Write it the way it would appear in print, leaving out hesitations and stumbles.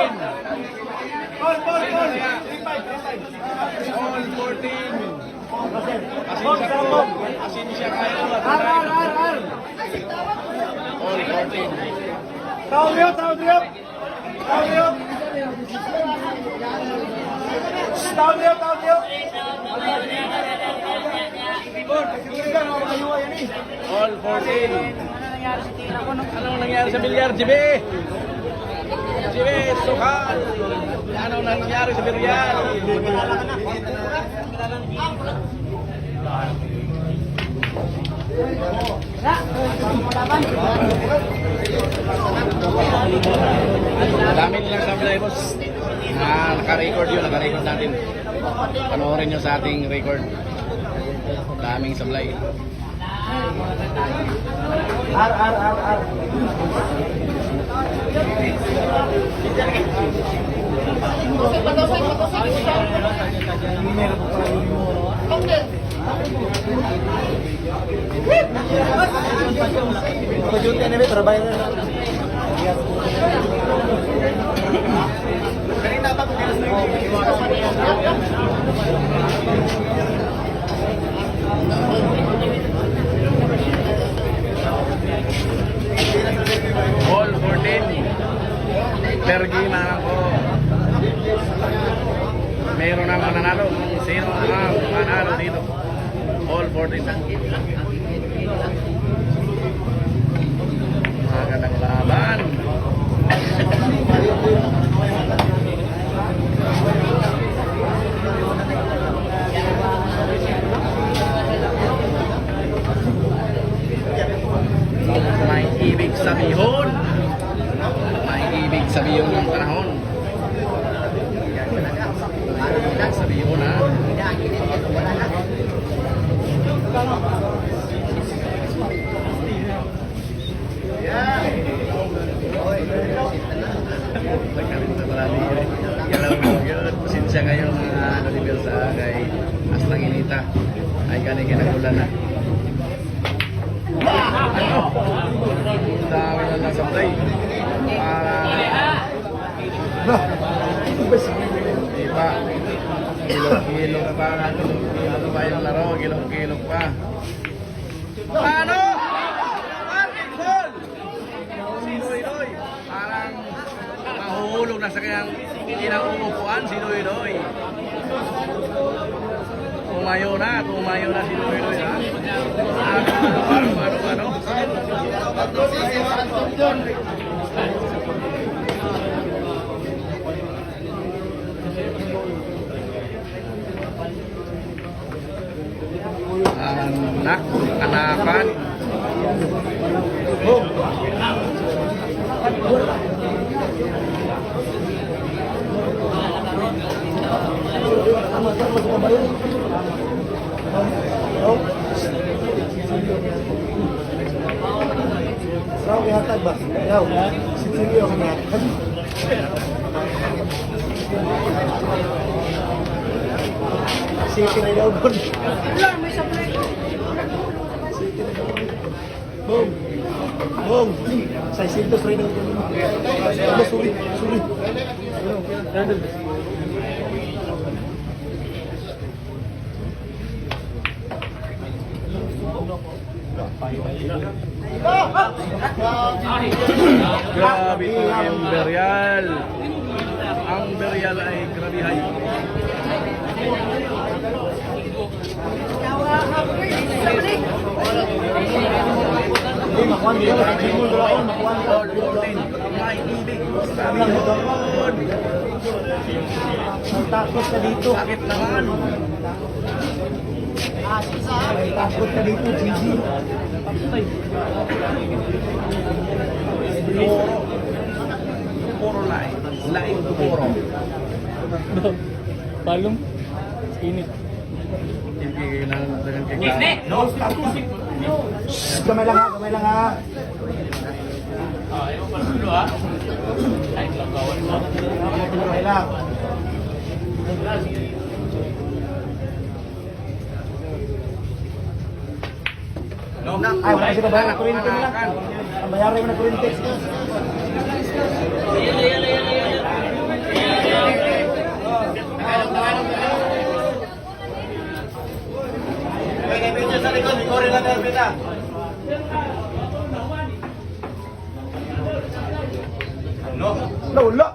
All 14. Asin siya kaya. All 14. Tao Rio. All 14. Anong nangyari sa bilyar, JB? JB, sukal. Anong nangyari sa bilyar? Dami nilang sablay, boss. Naka-record yun, naka-record natin. Panoorin nyo sa ating record. Daming sablay. R. Pagjutin na trabaho na. All 14. Pergi na ako. Meron na mananalo. Sino ang manalo dito? All 14. Magandang laban. May ibig sabihin. May ibig sabihin ng panahon. Sabihin na. Pasensya kayo mga nalibel sa kay Astang Inita. Ay galing kinagulan na. Dami na lang sa play. Diba? Kilog-kilog pa. Kilog pa yung laro. Kilog-kilog pa. Ano? Marketball! Si Noy-Noy. Parang mahuhulog na sa kanyang kinauupuan si Noy-Noy. Tumayo na si Noy-Noy. Ano? Anak, anakan. Raw ihatag ba? Yaw. Sige ako na. Sige na daw bon. Wala may supply ko. Boom. Boom. 600 rin daw. Sorry. Grabe ito yung Berial. Ang Berial ay grabihay. May ibig sabihin. Takot ka dito. Bakit naman? Takot ka dito, Gigi. Puro lain. Lain puro. Palong? Init. Hindi kailangan kailangan. Gamay lang ha. Ayaw pa dulu ha? Ay, lagawan mo. Gamay lang. Ay, wala kasi babayaran na kuryente nila. Ang bayaran mo na kuryente. Sorry lang, Elvin, ah. No? Wala.